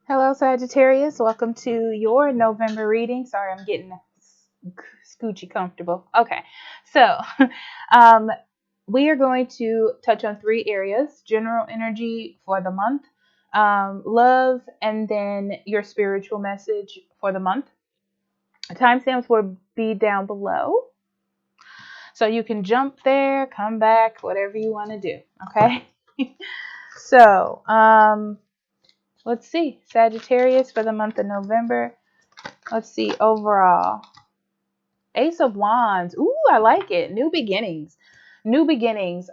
Hello, Sagittarius. Welcome to your November reading. Sorry, I'm getting scoochy comfortable. Okay, so um, we are going to touch on three areas: general energy for the month, love, and then your spiritual message for the month. Timestamps will be down below, so you can jump there, come back, whatever you want to do. Okay, so let's see, Sagittarius for the month of November. Let's see, overall. Ace of Wands. Ooh, I like it. New beginnings. New beginnings.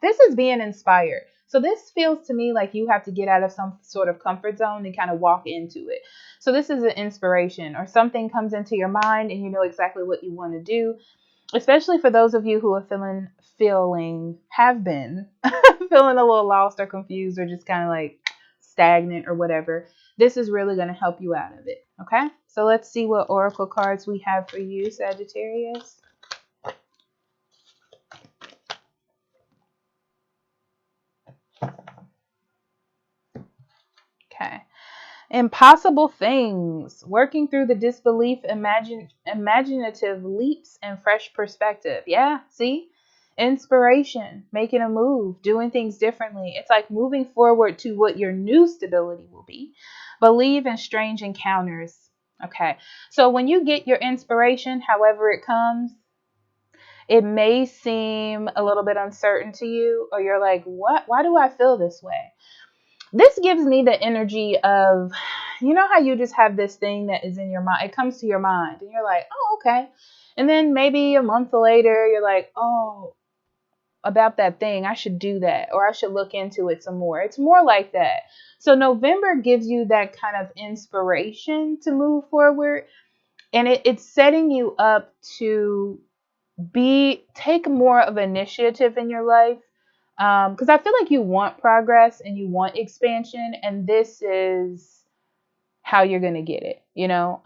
This is being inspired. So this feels to me like you have to get out of some sort of comfort zone and kind of walk into it. So this is an inspiration or something comes into your mind and you know exactly what you want to do. Especially for those of you who are have been feeling a little lost or confused or just kind of like stagnant or whatever. This is really going to help you out of it. Okay, so let's see what oracle cards we have for you, Sagittarius. Okay. Impossible things, working through the disbelief, imaginative leaps, and fresh perspective. Yeah, see? Inspiration, making a move, doing things differently. It's like moving forward to what your new stability will be. Believe in strange encounters. Okay, so when you get your inspiration, however it comes, it may seem a little bit uncertain to you, or you're like, what? Why do I feel this way? This gives me the energy of, you know how you just have this thing that is in your mind, it comes to your mind and you're like, oh, okay. And then maybe a month later you're like, oh, about that thing, I should do that, or I should look into it some more. It's more like that. So November gives you that kind of inspiration to move forward, and it's setting you up to take more of initiative in your life, because I feel like you want progress and you want expansion, and this is how you're gonna get it. Yeah,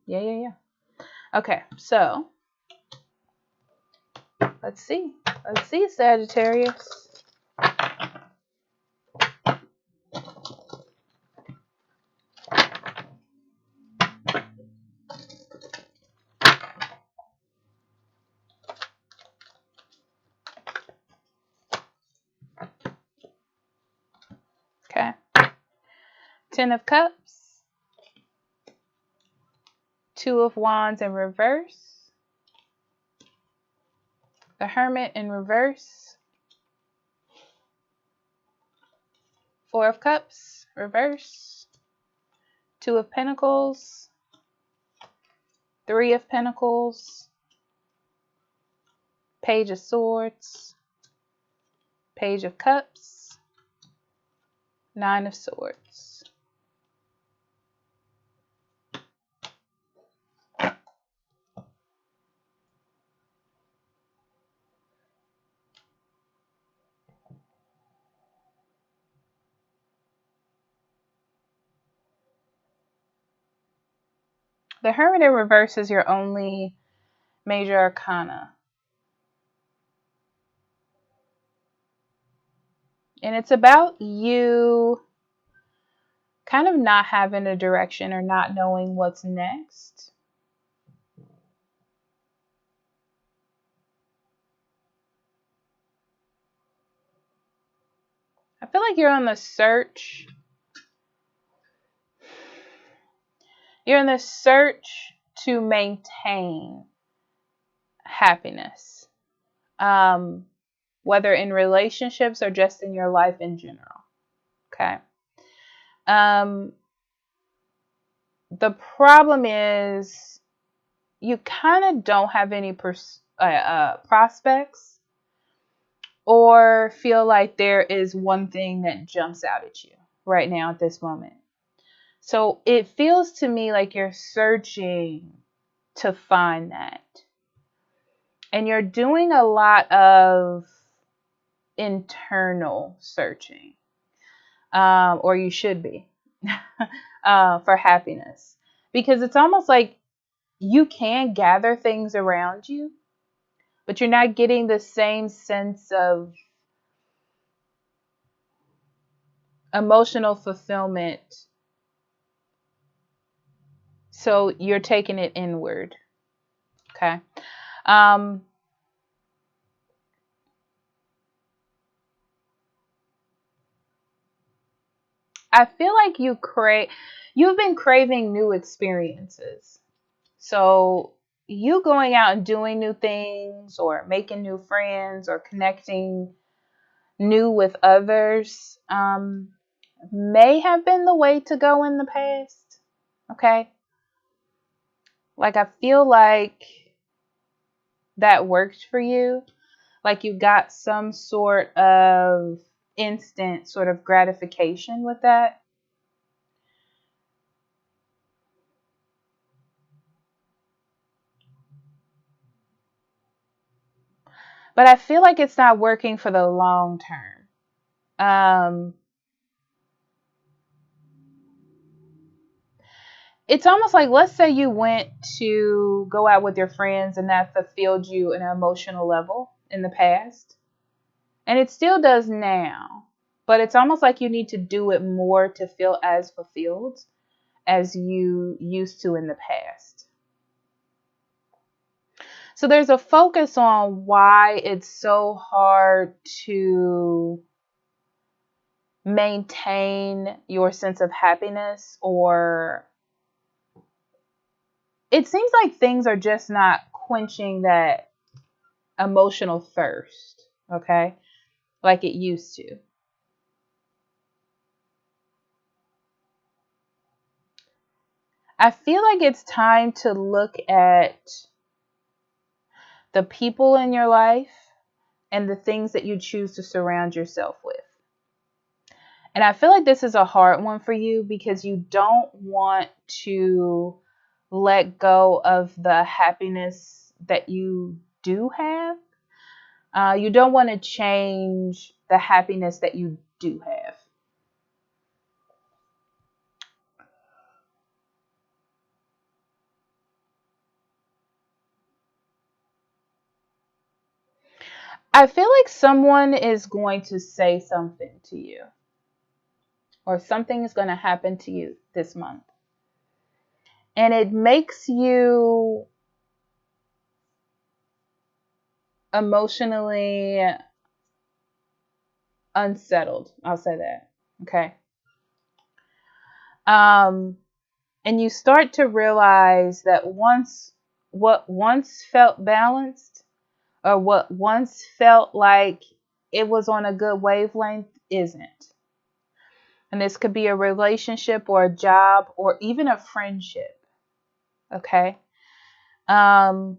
yeah. Okay, so let's see. Let's see, Sagittarius. Okay, Ten of Cups, Two of Wands in reverse, the Hermit in reverse, Four of Cups, reverse, Two of Pentacles, Three of Pentacles, Page of Swords, Page of Cups, Nine of Swords. The Hermit in reverse is your only major arcana. And it's about you kind of not having a direction or not knowing what's next. I feel like you're on the search. You're in the search to maintain happiness, whether in relationships or just in your life in general. Okay. The problem is you kind of don't have any prospects, or feel like there is one thing that jumps out at you right now at this moment. So it feels to me like you're searching to find that. And you're doing a lot of internal searching, or you should be, for happiness. Because it's almost like you can gather things around you, but you're not getting the same sense of emotional fulfillment. So you're taking it inward. Okay. Um, I feel like you've been craving new experiences. So you going out and doing new things or making new friends or connecting new with others may have been the way to go in the past. Okay. Like I feel like that worked for you. Like you got some sort of instant sort of gratification with that. But I feel like it's not working for the long term. Um, it's almost like, let's say you went to go out with your friends and that fulfilled you on an emotional level in the past, and it still does now. But it's almost like you need to do it more to feel as fulfilled as you used to in the past. So there's a focus on why it's so hard to maintain your sense of happiness, or it seems like things are just not quenching that emotional thirst, okay? Like it used to. I feel like it's time to look at the people in your life and the things that you choose to surround yourself with. And I feel like this is a hard one for you because you don't want to let go of the happiness that you do have. You don't want to change the happiness that you do have. I feel like someone is going to say something to you, or something is going to happen to you this month. And it makes you emotionally unsettled. I'll say that. Okay. Um, and you start to realize that what once felt balanced, or what once felt like it was on a good wavelength, isn't. And this could be a relationship or a job or even a friendship. Okay. Um,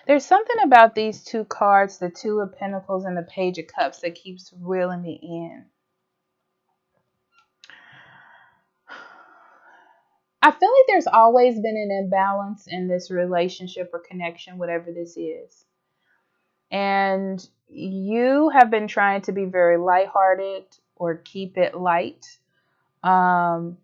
there's something about these two cards, the Two of Pentacles and the Page of Cups, that keeps reeling me in. I feel like there's always been an imbalance in this relationship or connection, whatever this is. And you have been trying to be very lighthearted or keep it light, um,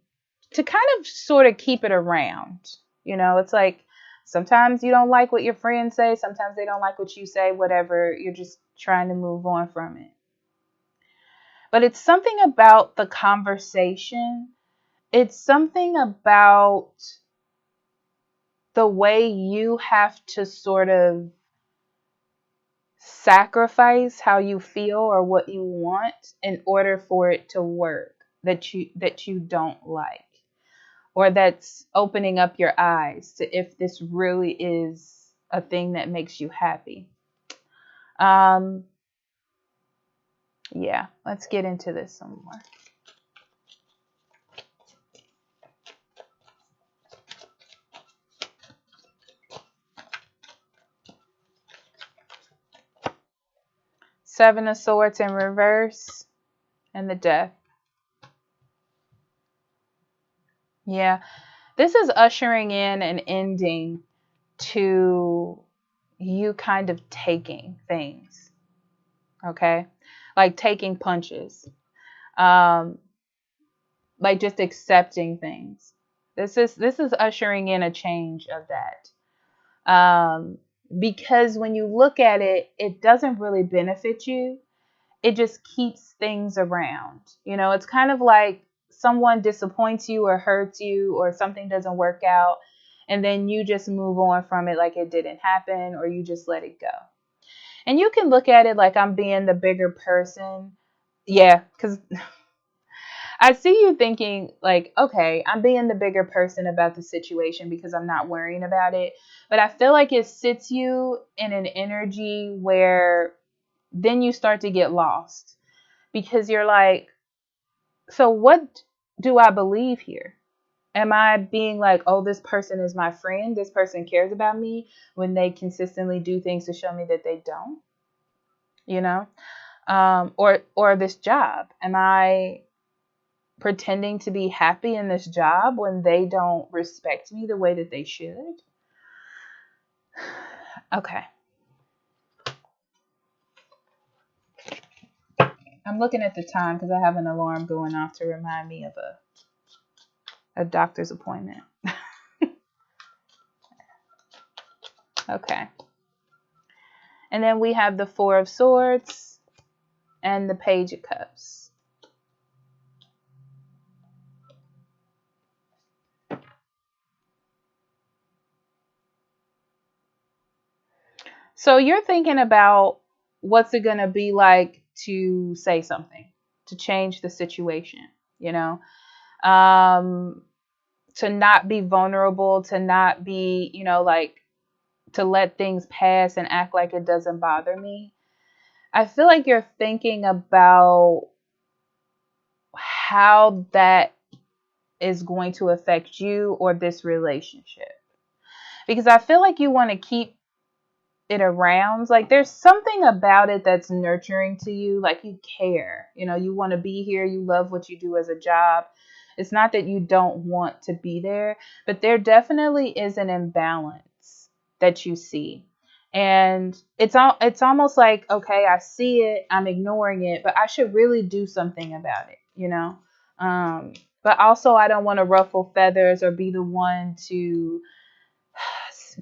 to kind of sort of keep it around. It's like sometimes you don't like what your friends say, sometimes they don't like what you say, whatever. You're just trying to move on from it. But it's something about the conversation, it's something about the way you have to sort of sacrifice how you feel or what you want in order for it to work, that you don't like, or that's opening up your eyes to if this really is a thing that makes you happy. um yeah, let's get into this some more. Seven of Swords in reverse and the Death. Yeah, this is ushering in an ending to you kind of taking things, okay? Like taking punches, um, like just accepting things. This is ushering in a change of that. Because when you look at it, it doesn't really benefit you. It just keeps things around. It's kind of like someone disappoints you or hurts you or something doesn't work out, and then you just move on from it like it didn't happen, or you just let it go. And you can look at it like I'm being the bigger person. Yeah, because I see you thinking like, okay, I'm being the bigger person about the situation because I'm not worrying about it. But I feel like it sits you in an energy where then you start to get lost because you're like, so what do I believe here? Am I being like, oh, this person is my friend, this person cares about me, when they consistently do things to show me that they don't, you know? Or this job. Am I pretending to be happy in this job when they don't respect me the way that they should? Okay. I'm looking at the time because I have an alarm going off to remind me of a doctor's appointment. Okay. And then we have the Four of Swords and the Page of Cups. So you're thinking about what's it going to be like to say something, to change the situation, you know, to not be vulnerable, to not be, like to let things pass and act like it doesn't bother me. I feel like you're thinking about how that is going to affect you or this relationship. Because I feel like you want to keep it around. Like there's something about it that's nurturing to you. Like you care. You want to be here. You love what you do as a job. It's not that you don't want to be there, but there definitely is an imbalance that you see. And it's almost like, okay, I see it, I'm ignoring it, but I should really do something about it. But also I don't want to ruffle feathers or be the one to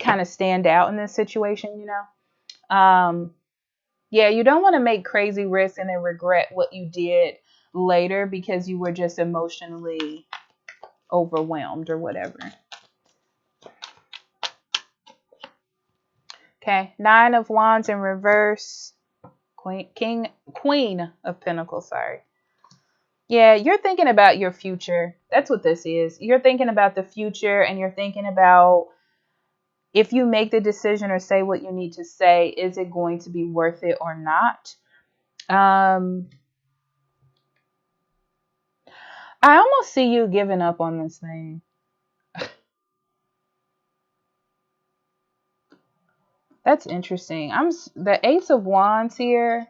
kind of stand out in this situation. Yeah, you don't want to make crazy risks and then regret what you did later because you were just emotionally overwhelmed or whatever. Okay, Nine of Wands in reverse, Queen of Pentacles, sorry. Yeah, you're thinking about your future. That's what this is. You're thinking about the future, and you're thinking about if you make the decision or say what you need to say, is it going to be worth it or not? I almost see you giving up on this thing. That's interesting. The Ace of Wands here.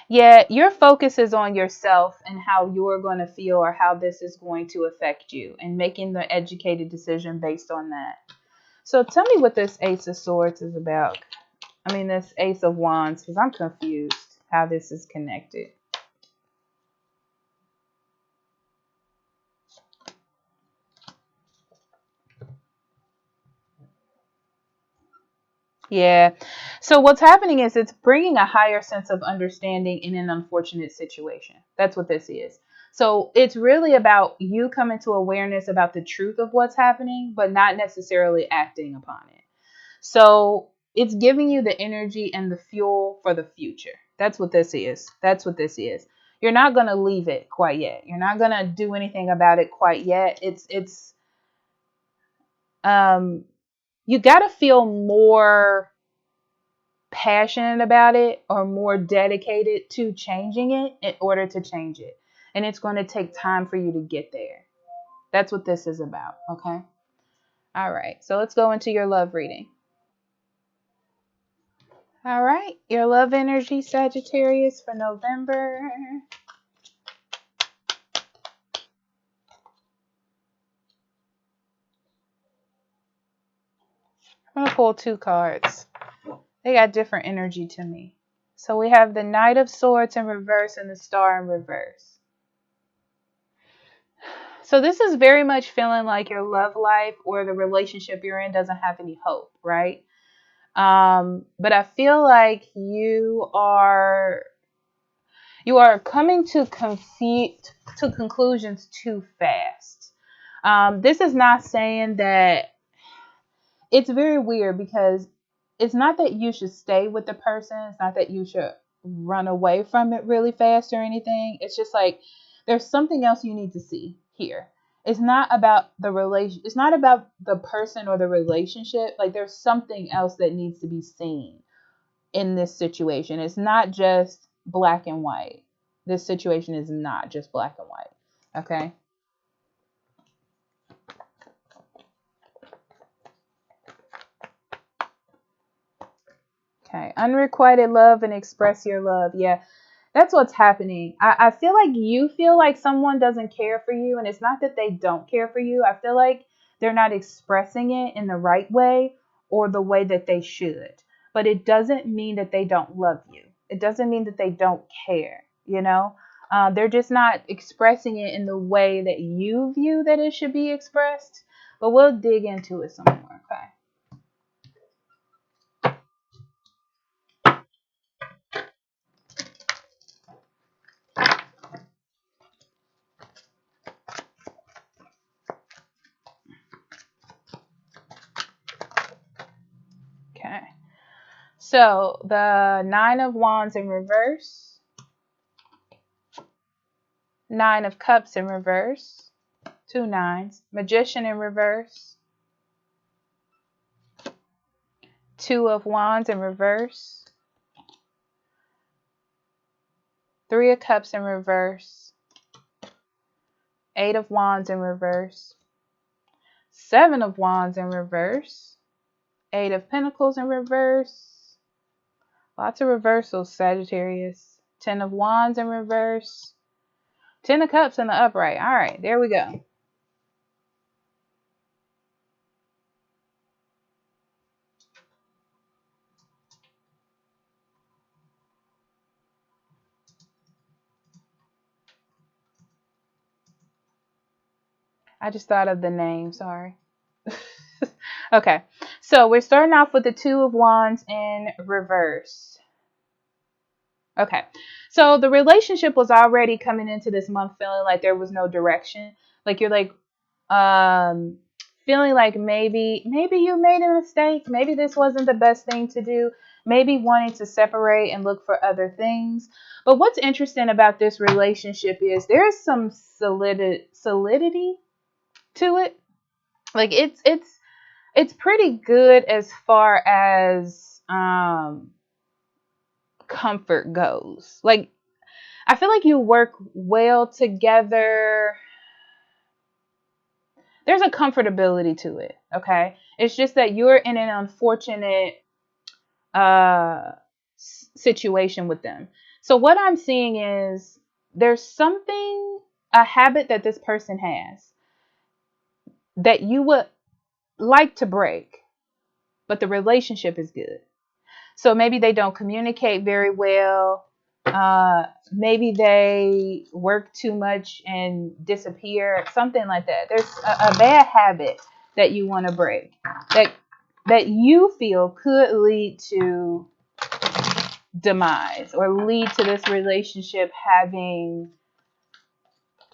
Yeah, your focus is on yourself and how you're going to feel or how this is going to affect you and making the educated decision based on that. So tell me what this Ace of Swords is about. I mean, this Ace of Wands, because I'm confused how this is connected. Yeah. So what's happening is it's bringing a higher sense of understanding in an unfortunate situation. That's what this is. So it's really about you coming to awareness about the truth of what's happening, but not necessarily acting upon it. So it's giving you the energy and the fuel for the future. That's what this is. That's what this is. You're not going to leave it quite yet. You're not going to do anything about it quite yet. You got to feel more passionate about it or more dedicated to changing it in order to change it. And it's going to take time for you to get there. That's what this is about. Okay. All right. So let's go into your love reading. All right. Your love energy, Sagittarius, for November. I'm going to pull two cards. They got different energy to me. So we have the Knight of Swords in reverse and the Star in reverse. So this is very much feeling like your love life or the relationship you're in doesn't have any hope, right? But I feel like you are coming to conclusions too fast. This is not saying that. It's very weird because it's not that you should stay with the person. It's not that you should run away from it really fast or anything. It's just like there's something else you need to see here. It's not about the relation. It's not about the person or the relationship. Like there's something else that needs to be seen in this situation. It's not just black and white. This situation is not just black and white. Okay. Okay. Unrequited love and express your love. Yeah. That's what's happening. I feel like you feel like someone doesn't care for you, and it's not that they don't care for you. I feel like they're not expressing it in the right way or the way that they should. But it doesn't mean that they don't love you. It doesn't mean that they don't care, you know? They're just not expressing it in the way that you view that it should be expressed. But we'll dig into it some more, okay? Okay. So the Nine of Wands in reverse, Nine of Cups in reverse, two nines, Magician in reverse, Two of Wands in reverse, Three of Cups in reverse, Eight of Wands in reverse, Seven of Wands in reverse, Eight of Pentacles in reverse. Lots of reversals, Sagittarius. Ten of Wands in reverse, Ten of Cups in the upright. All right, there we go. I just thought of the name, sorry. Okay, so we're starting off with the Two of Wands in reverse. Okay, so the relationship was already coming into this month feeling like there was no direction. Like you're like, um, feeling like maybe you made a mistake. Maybe this wasn't the best thing to do. Maybe wanting to separate and look for other things. But what's interesting about this relationship is there's some solidity to it. Like it's pretty good as far as comfort goes. Like I feel like you work well together. There's a comfortability to it, okay? It's just that you're in an unfortunate uh situation with them. So what I'm seeing is there's something, a habit that this person has that you would like to break, but the relationship is good. So maybe they don't communicate very well. Maybe they work too much and disappear, something like that. There's a bad habit that you want to break that you feel could lead to demise or lead to this relationship having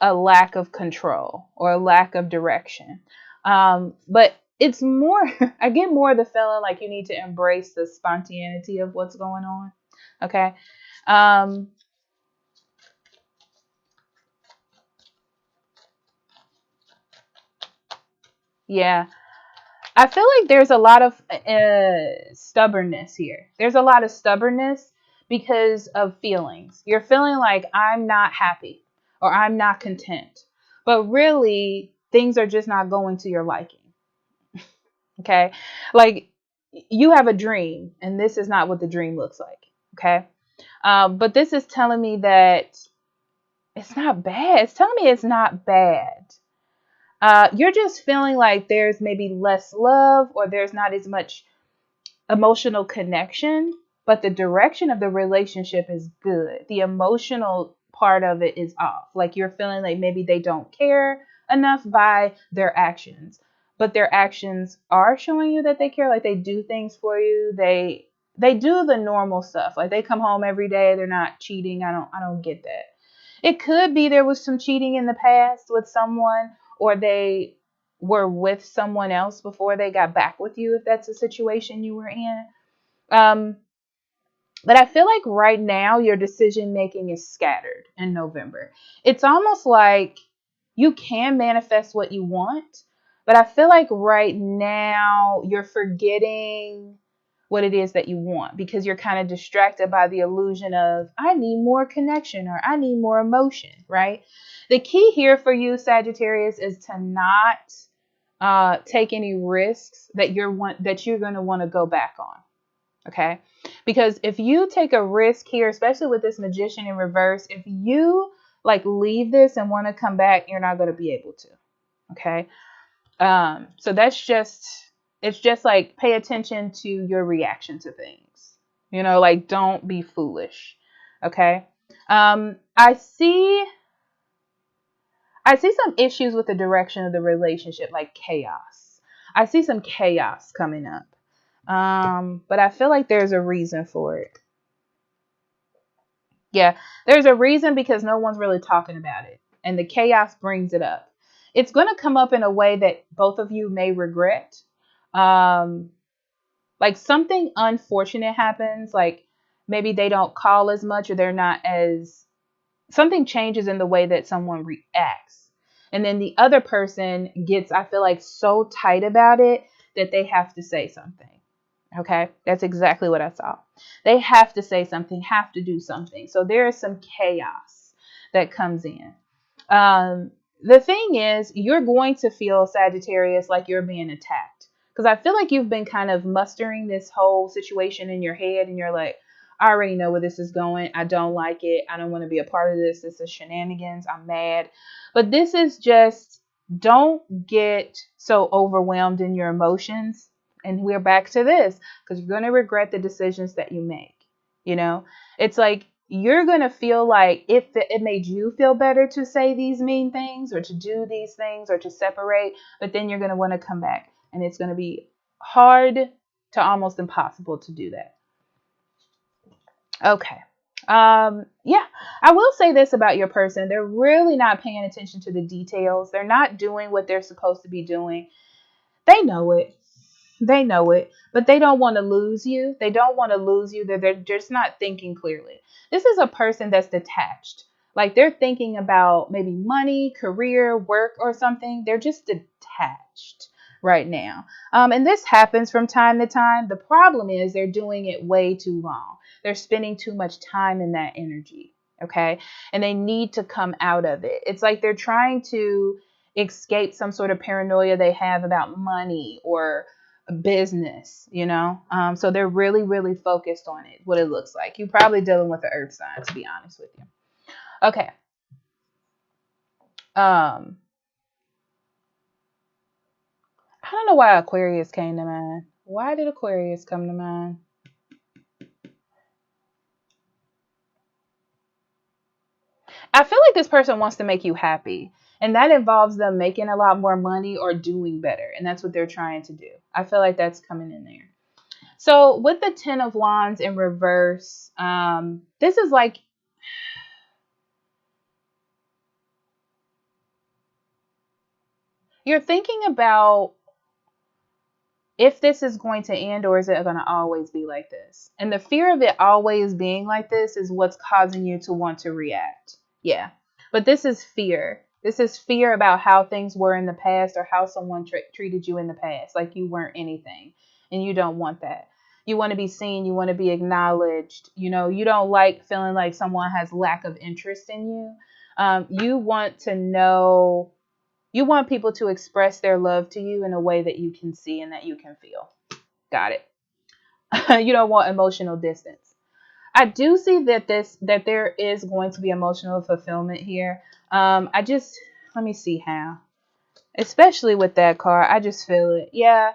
a lack of control or a lack of direction. But it's more, I get more of the feeling like you need to embrace the spontaneity of what's going on. Okay. Yeah. I feel like there's a lot of stubbornness here. There's a lot of stubbornness because of feelings. You're feeling like I'm not happy or I'm not content. But really, things are just not going to your liking. Okay. Like you have a dream, and this is not what the dream looks like. Okay. But this is telling me that it's not bad. It's telling me it's not bad. You're just feeling like there's maybe less love or there's not as much emotional connection. but the direction of the relationship is good. The emotional part of it is off. Like you're feeling like maybe they don't care enough by their actions, but their actions are showing you that they care. Like they do things for you. They do the normal stuff. Like they come home every day. They're not cheating. I don't get that. It could be there was some cheating in the past with someone, or they were with someone else before they got back with you, if that's a situation you were in. Um, but I feel like right now your decision making is scattered in November. It's almost like you can manifest what you want, but I feel like right now you're forgetting what it is that you want because you're kind of distracted by the illusion of, I need more connection or I need more emotion, right? The key here for you, Sagittarius, is to not take any risks that you're going to want to go back on. Okay. Because if you take a risk here, especially with this Magician in reverse, if you like leave this and want to come back, you're not going to be able to. Okay. So it's just like pay attention to your reaction to things. Like don't be foolish. Okay. I see some issues with the direction of the relationship, like chaos. I see some chaos coming up. But I feel like there's a reason for it. Yeah, there's a reason because no one's really talking about it. And the chaos brings it up. It's going to come up in a way that both of you may regret. Um, like something unfortunate happens, like maybe they don't call as much or they're not as, something changes in the way that someone reacts. And then the other person gets, I feel like, so tight about it that they have to say something. Okay, that's exactly what I saw. They have to say something, have to do something. So there is some chaos that comes in. The thing is, you're going to feel, Sagittarius, like you're being attacked. Because I feel like you've been kind of mustering this whole situation in your head and you're like, I already know where this is going. I don't like it. I don't want to be a part of this. This is shenanigans. I'm mad. But this is just, don't get so overwhelmed in your emotions. And we're back to this because you're going to regret the decisions that you make. It's like you're going to feel like it made you feel better to say these mean things or to do these things or to separate. But then you're going to want to come back and it's going to be hard to almost impossible to do that. Okay. Yeah, I will say this about your person. They're really not paying attention to the details. They're not doing what they're supposed to be doing. They know it. They know it, but they don't want to lose you. They don't want to lose you. They're just not thinking clearly. This is a person that's detached. Like they're thinking about maybe money, career, work, or something. They're just detached right now. And this happens from time to time. The problem is they're doing it way too long. They're spending too much time in that energy. Okay. And they need to come out of it. It's like they're trying to escape some sort of paranoia they have about money or business, so they're really, really focused on it, what it looks like. You're probably dealing with the earth sign, to be honest with you. Okay. I don't know why Aquarius came to mind. Why did Aquarius come to mind? I feel like this person wants to make you happy, and that involves them making a lot more money or doing better, and that's what they're trying to do. I feel like that's coming in there. So with the 10 of Wands in reverse, this is like, you're thinking about if this is going to end or is it going to always be like this? And the fear of it always being like this is what's causing you to want to react. Yeah. But this is fear. This is fear about how things were in the past or how someone treated you in the past. Like you weren't anything. And you don't want that. You want to be seen. You want to be acknowledged. You don't like feeling like someone has lack of interest in you. You want to know. You want people to express their love to you in a way that you can see and that you can feel. Got it. You don't want emotional distance. I do see that there is going to be emotional fulfillment here. Let me see how. Especially with that card, I just feel it. Yeah,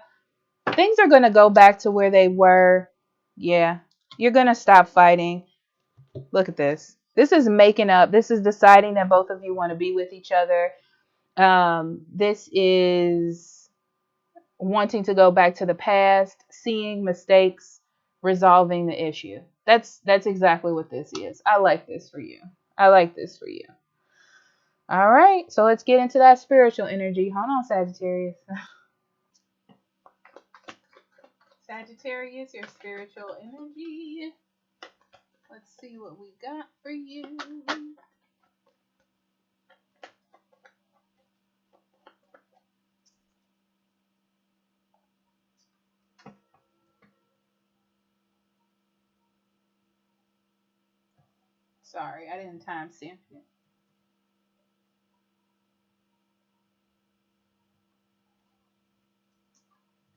things are going to go back to where they were. Yeah. You're going to stop fighting. Look at this. This is making up. This is deciding that both of you want to be with each other. This is wanting to go back to the past, seeing mistakes, resolving the issue. That's exactly what this is. I like this for you. I like this for you. All right, so let's get into that spiritual energy. Hold on, Sagittarius. Sagittarius, your spiritual energy. Let's see what we got for you. Sorry, I didn't timestamp it.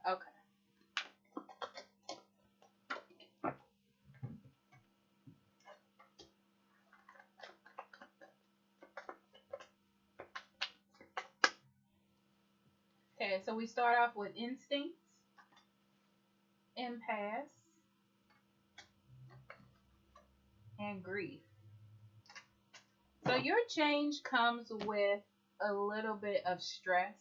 Okay. Okay, so we start off with instincts, impasse, and grief. So your change comes with a little bit of stress.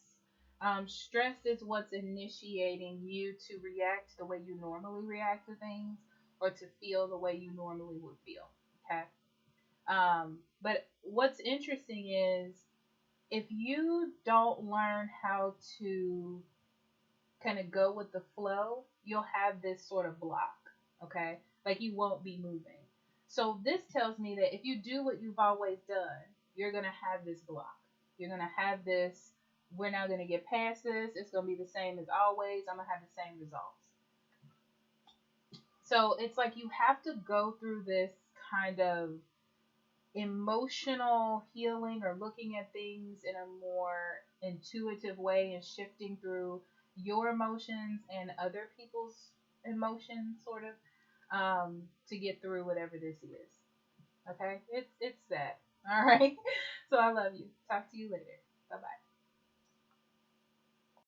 Stress is what's initiating you to react the way you normally react to things or to feel the way you normally would feel. Okay. But what's interesting is if you don't learn how to kind of go with the flow, you'll have this sort of block, okay? Like you won't be moving. So this tells me that if you do what you've always done, you're going to have this block. You're going to have this, we're not going to get past this. It's going to be the same as always. I'm going to have the same results. So it's like you have to go through this kind of emotional healing or looking at things in a more intuitive way and shifting through your emotions and other people's emotions sort of to get through whatever this is. Okay, it's that. All right. So I love you. Talk to you later. Bye bye.